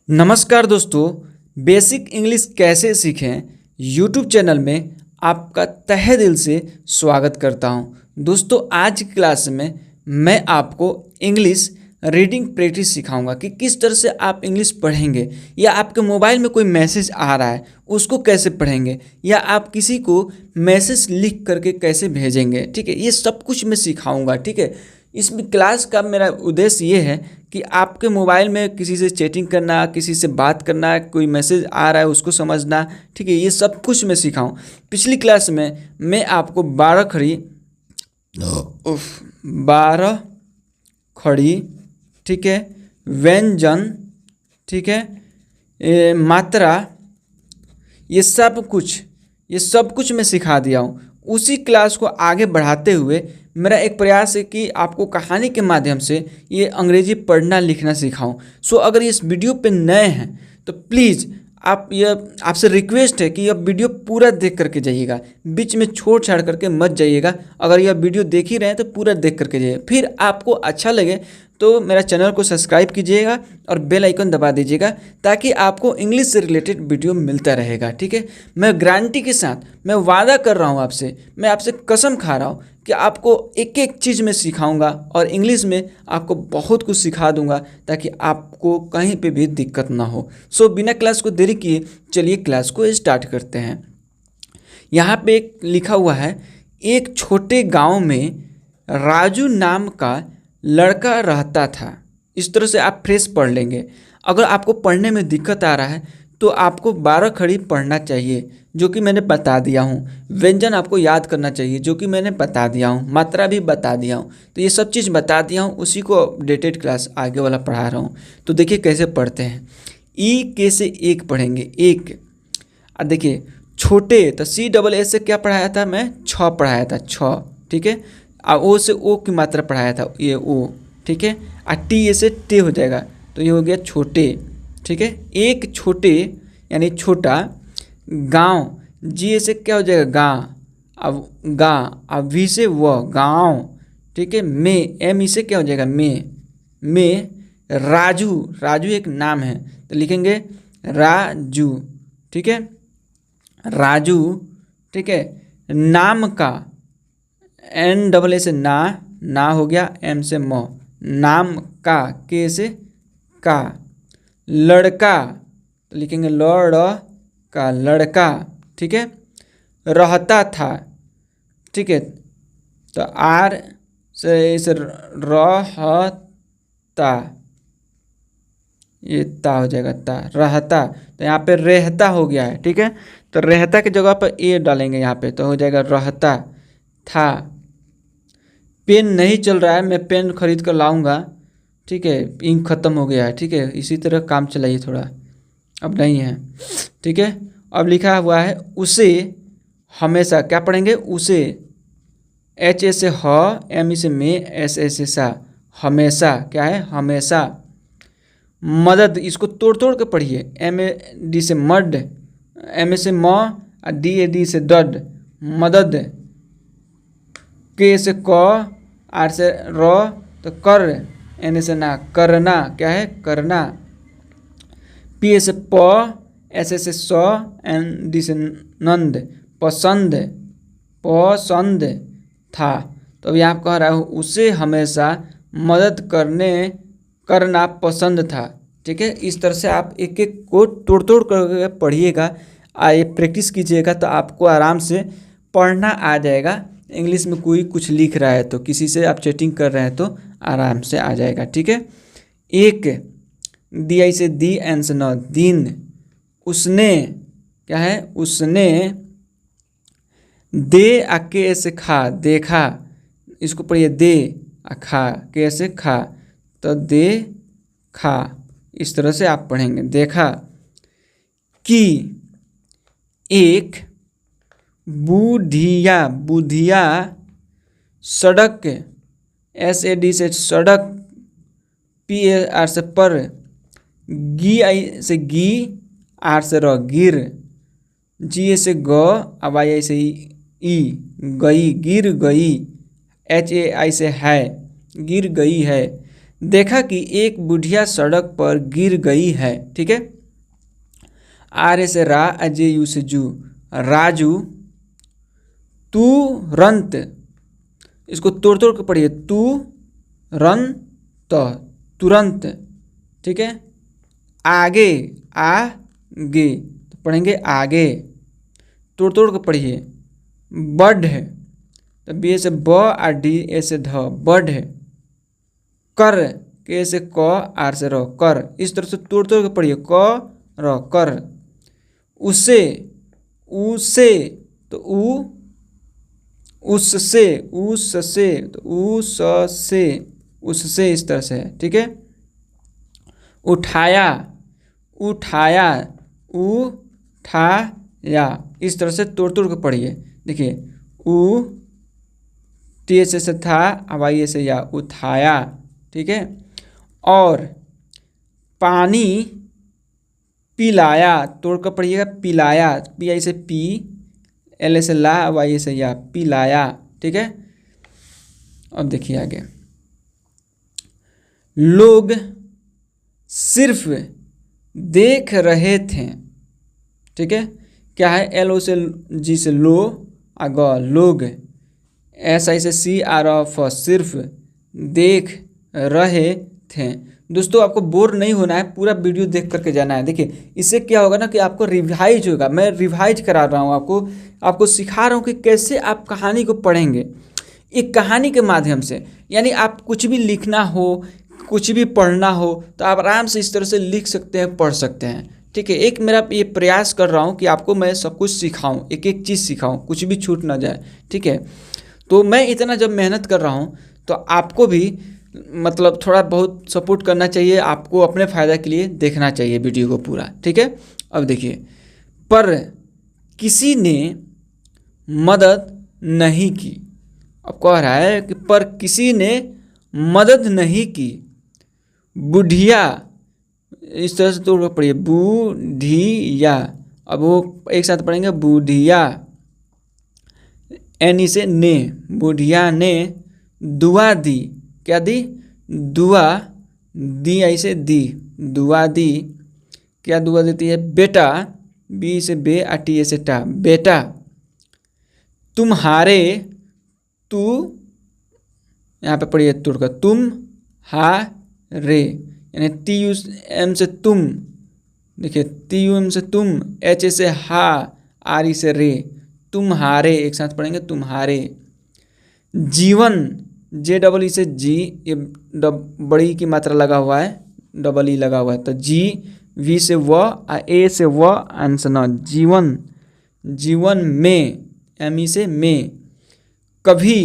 नमस्कार दोस्तों, basic English कैसे सीखें यूट्यूब चैनल में आपका तहे दिल से स्वागत करता हूं। दोस्तों, आज की क्लास में मैं आपको इंग्लिश रीडिंग प्रैक्टिस सिखाऊंगा कि किस तरह से आप इंग्लिश पढ़ेंगे, या आपके मोबाइल में कोई मैसेज आ रहा है उसको कैसे पढ़ेंगे, या आप किसी को मैसेज लिख करके कैसे भेजेंगे। ठीक है, ये सब कुछ मैं सिखाऊंगा। ठीक है, इसमें क्लास का मेरा उद्देश्य ये है कि आपके मोबाइल में किसी से चैटिंग करना, किसी से बात करना, कोई मैसेज आ रहा है उसको समझना। ठीक है, ये सब कुछ मैं सिखाऊं। पिछली क्लास में मैं आपको 12 खड़ी, ठीक है, व्यंजन, ठीक है, मात्रा, ये सब कुछ मैं सिखा दिया हूँ। उसी क्लास को आगे बढ़ाते हुए मेरा एक प्रयास है कि आपको कहानी के माध्यम से ये अंग्रेजी पढ़ना लिखना सिखाऊं। अगर इस वीडियो पे नए हैं तो प्लीज़ आपसे रिक्वेस्ट है कि यह वीडियो पूरा देख करके जाइएगा, बीच में छोड़ छाड़ करके मत जाइएगा। अगर यह वीडियो देख ही रहे हैं तो पूरा देख करके जाइए। फिर आपको अच्छा लगे तो मेरा चैनल को सब्सक्राइब कीजिएगा और बेल आइकन दबा दीजिएगा, ताकि आपको इंग्लिश से रिलेटेड वीडियो मिलता रहेगा। ठीक है, मैं गारंटी के साथ मैं वादा कर रहा हूँ आपसे, मैं आपसे कसम खा रहा हूँ कि आपको एक एक चीज़ में सिखाऊंगा और इंग्लिश में आपको बहुत कुछ सिखा दूंगा, ताकि आपको कहीं पे भी दिक्कत ना हो। बिना क्लास को देरी किए चलिए क्लास को स्टार्ट करते हैं। यहाँ पे एक लिखा हुआ है, एक छोटे गांव में राजू नाम का लड़का रहता था। इस तरह से आप फ्रेश पढ़ लेंगे। अगर आपको पढ़ने में दिक्कत आ रहा है तो आपको 12 खड़ी पढ़ना चाहिए, जो कि मैंने बता दिया हूँ। व्यंजन आपको याद करना चाहिए, जो कि मैंने बता दिया हूँ। मात्रा भी बता दिया हूँ। तो ये सब चीज़ बता दिया हूँ, उसी को अपडेटेड क्लास आगे वाला पढ़ा रहा हूँ। तो देखिए कैसे पढ़ते हैं। ई के से एक पढ़ेंगे, एक। और देखिए छोटे, तो CSS से क्या पढ़ाया था, मैं 6 पढ़ाया था, 6। ठीक है, और ओ से ओ की मात्रा पढ़ाया था, ये ओ। ठीक है, और टी से टे हो जाएगा, तो ये हो गया छोटे। ठीक है, एक छोटे यानी छोटा गांव, जी से क्या हो जाएगा, गाँ। अब वी से व, गाँव। ठीक है, में, एम से क्या हो जाएगा, में राजू एक नाम है, तो लिखेंगे राजू। ठीक है, राजू। ठीक है, नाम का, NAA से ना हो गया, M से म, नाम का, के से का। लड़का, तो लिखेंगे का, लड़का। ठीक है, रहता था। ठीक है, तो आर से रहता, ये ता हो जाएगा, ता, रहता। तो यहाँ पे रहता हो गया है। ठीक है, तो रहता की जगह पर ए डालेंगे यहाँ पे, तो हो जाएगा रहता था। पेन नहीं चल रहा है, मैं पेन खरीद कर लाऊंगा। ठीक है, इंक खत्म हो गया है। ठीक है, इसी तरह काम चलाइए थोड़ा, अब नहीं है। ठीक है, अब लिखा हुआ है उसे हमेशा, क्या पढ़ेंगे, उसे, H से ह, M से में, S से सा, हमेशा। क्या है, हमेशा। मदद, इसको तोड़ तोड़ के पढ़िए। MAD से मड, M से म, DAD से डड, मदद। के से क, आर से र, तो कर, एन से ना, करना। क्या है, करना। पी से प, एस से स, एन डी से नंद, पसंद, पसंद था। तो अब यहाँ कह रहा हूँ उसे हमेशा मदद करना पसंद था। ठीक है, इस तरह से आप एक एक को तोड़ तोड़ कर पढ़िएगा, ये प्रैक्टिस कीजिएगा, तो आपको आराम से पढ़ना आ जाएगा। इंग्लिश में कोई कुछ लिख रहा है तो, किसी से आप चैटिंग कर रहे हैं तो आराम से आ जाएगा। ठीक है, एक, डी से दी, एन से न, दिन। उसने, क्या है, उसने। दे आ के से खा, देखा। इसको पढ़िए, दे आ खा, के से खा, तो दे खा। इस तरह से आप पढ़ेंगे, देखा। कि एक बुधिया सड़क, SAD से सड़क, PAR से पर, गी से गी, आर से र, गिर। जी से ग, अब YI से ई, गई, गिर गई। HAI से है, गिर गई है। देखा कि एक बुढ़िया सड़क पर गिर गई है। ठीक है, आर से रा, अजय यू से जू, राजू तुरंत, इसको तोड़ तोड़ के पढ़िए, तुरंत। ठीक है, आगे, आगे तो पढ़ेंगे आगे, तोड़ तोड़ के पढ़िए। बढ़, तो बी से ब और डी ए से ध, बढ़। कर, के से क, आर से र, कर। इस तरह से तोड़ तोड़ के पढ़िए, क र, कर। उसे, उसे तो उससे, तो उससे इस तरह से है। ठीक है, उठाया, इस तरह से तोड़ तोड़ के पढ़िए। देखिए, टी से था, हवाई से या, उठाया। ठीक है, और पानी पिलाया, तोड़ कर पढ़िएगा, पिलाया, पी आई से पी, एल से ला, वाई से या, पिलाया। ठीक है, अब देखिए आगे, लोग सिर्फ देख रहे थे। ठीक है, क्या है, एल ओ से जी से लो, आग, लोग, एस आई से सी आर ऑफ, सिर्फ देख रहे थे। दोस्तों आपको बोर नहीं होना है, पूरा वीडियो देख करके जाना है। देखिए इससे क्या होगा ना कि आपको रिवाइज होगा, मैं रिवाइज करा रहा हूँ आपको सिखा रहा हूँ कि कैसे आप कहानी को पढ़ेंगे एक कहानी के माध्यम से। यानी आप कुछ भी लिखना हो, कुछ भी पढ़ना हो तो आप आराम से इस तरह से लिख सकते हैं, पढ़ सकते हैं। ठीक है, एक मेरा ये प्रयास कर रहा हूँ कि आपको मैं सब कुछ सिखाऊँ, एक एक चीज़ सिखाऊँ, कुछ भी छूट ना जाए। ठीक है, तो मैं इतना जब मेहनत कर रहा हूँ तो आपको भी मतलब थोड़ा बहुत सपोर्ट करना चाहिए, आपको अपने फ़ायदा के लिए देखना चाहिए वीडियो को पूरा। ठीक है, अब देखिए, पर किसी ने मदद नहीं की। अब कह रहा है कि पर किसी ने मदद नहीं की। बुढ़िया, इस तरह से तोड़ पढ़िए, बूढ़िया। अब वो एक साथ पढ़ेंगे, बुढ़िया, एनी से ने, बुढ़िया ने दुआ दी। क्या दी, दुआ दी, ऐसे दी, दुआ दी। क्या दुआ देती है, बेटा, बी से बे, टी से टा, बेटा तुम्हारे, तू यहाँ पे पढ़िए तुड़का, तुम हारे, यानी टी यू एम से तुम, देखिए टी यू एम से तुम, एच से हा, आर ई से रे, तुम्हारे, एक साथ पढ़ेंगे, तुम्हारे। जीवन, जे डबल ई से जी, ये बड़ी की मात्रा लगा हुआ है, डबल ई लगा हुआ है, तो जी, वी से व, ए से व, एन से न, जीवन, जीवन में, एम ई से में। कभी,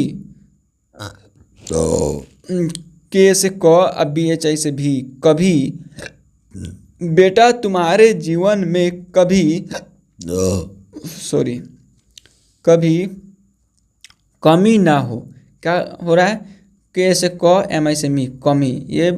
के से क, अब बी एच आई से भी, कभी, बेटा तुम्हारे जीवन में कभी, सॉरी, कभी कमी ना हो। क्या हो रहा है, के से क, एम आई से मी, कमी। ये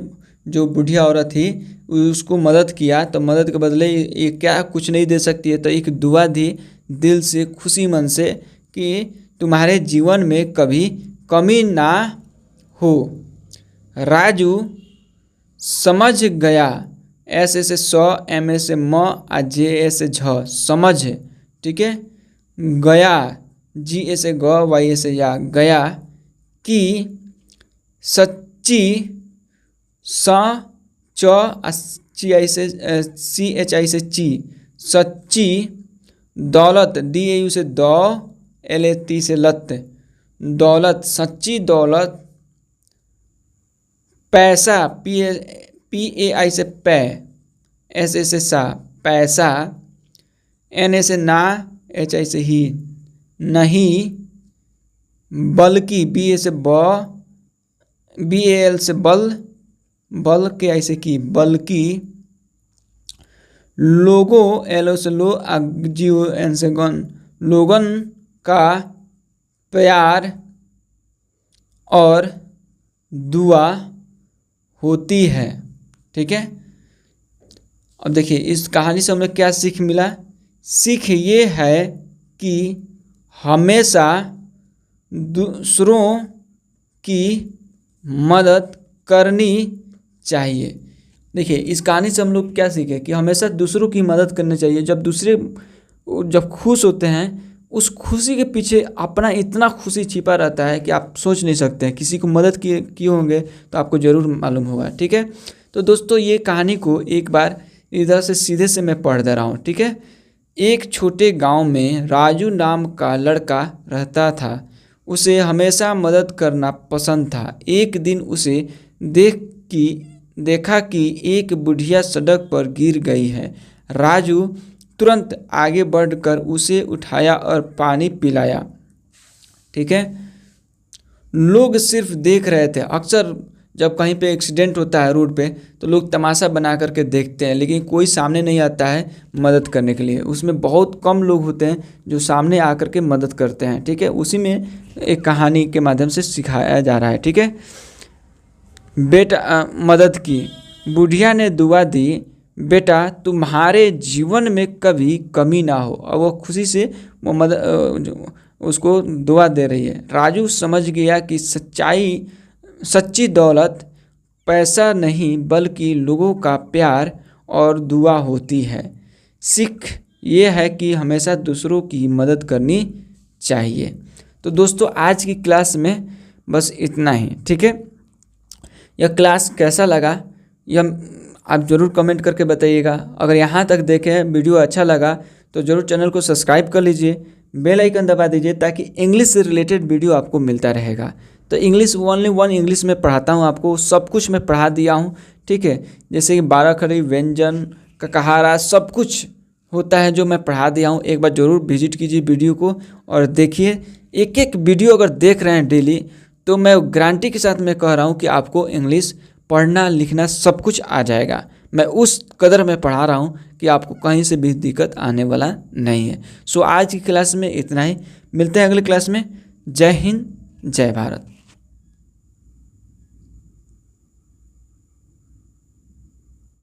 जो बुढ़िया औरत थी उसको मदद किया, तो मदद के बदले ये क्या कुछ नहीं दे सकती है, तो एक दुआ दी दिल से, खुशी मन से, कि तुम्हारे जीवन में कभी कमी ना हो। राजू समझ गया, एस से स, एम ए से म, आ जे ए से झ, समझ। ठीक है, गया, जी ए से ग, वाई ए से या, गया कि सच्ची, स च, ची आई से सी एच आई से ची, सच्ची दौलत, डी ए यू से दौ, एल ए ती से लत, दौलत, सच्ची दौलत। पैसा, पी ए आई से पै, एस ए से सा, पैसा। एन ए से ना, एच आई से ही, नहीं, बल्कि, बी ए से ब, बी ए एल से बल, बल के आई से की, बल्कि। लोगों, एल ओ से लो, जी ओ एन से गन, लोगन का प्यार और दुआ होती है। ठीक है, अब देखिए इस कहानी से हमें क्या सीख मिला। सीख ये है कि हमेशा दूसरों की मदद करनी चाहिए। देखिए इस कहानी से हम लोग क्या सीखे कि हमेशा दूसरों की मदद करनी चाहिए। जब दूसरे जब खुश होते हैं उस खुशी के पीछे अपना इतना खुशी छिपा रहता है कि आप सोच नहीं सकते हैं। किसी को मदद किए होंगे तो आपको ज़रूर मालूम होगा। ठीक है, तो दोस्तों ये कहानी को एक बार इधर से सीधे से मैं पढ़ दे रहा हूँ। ठीक है, एक छोटे गांव में राजू नाम का लड़का रहता था। उसे हमेशा मदद करना पसंद था। एक दिन उसे देखा कि एक बुढ़िया सड़क पर गिर गई है। राजू तुरंत आगे बढ़कर उसे उठाया और पानी पिलाया। ठीक है, लोग सिर्फ देख रहे थे। अक्सर जब कहीं पे एक्सीडेंट होता है रोड पे तो लोग तमाशा बना करके देखते हैं, लेकिन कोई सामने नहीं आता है मदद करने के लिए। उसमें बहुत कम लोग होते हैं जो सामने आकर के मदद करते हैं। ठीक है, उसी में एक कहानी के माध्यम से सिखाया जा रहा है। ठीक है, बेटा मदद की। बुढ़िया ने दुआ दी, बेटा तुम्हारे जीवन में कभी कमी ना हो। और वो खुशी से वो उसको दुआ दे रही है। राजू समझ गया कि सच्ची दौलत पैसा नहीं बल्कि लोगों का प्यार और दुआ होती है। सीख ये है कि हमेशा दूसरों की मदद करनी चाहिए। तो दोस्तों आज की क्लास में बस इतना ही। ठीक है, यह क्लास कैसा लगा यह आप ज़रूर कमेंट करके बताइएगा। अगर यहाँ तक देखें वीडियो अच्छा लगा तो ज़रूर चैनल को सब्सक्राइब कर लीजिए, बेल आइकन दबा दीजिए ताकि इंग्लिश से रिलेटेड वीडियो आपको मिलता रहेगा। तो इंग्लिश ओनली वन इंग्लिश में पढ़ाता हूँ आपको, सब कुछ मैं पढ़ा दिया हूँ। ठीक है, जैसे कि 12 खड़ी व्यंजन कहारा सब कुछ होता है जो मैं पढ़ा दिया हूँ। एक बार ज़रूर विजिट कीजिए वीडियो को और देखिए। एक एक वीडियो अगर देख रहे हैं डेली तो मैं गारंटी के साथ मैं कह रहा हूँ कि आपको इंग्लिश पढ़ना लिखना सब कुछ आ जाएगा। मैं उस कदर में पढ़ा रहा हूँ कि आपको कहीं से भी दिक्कत आने वाला नहीं है। सो आज की क्लास में इतना ही, मिलते हैं अगले क्लास में। जय हिंद, जय भारत।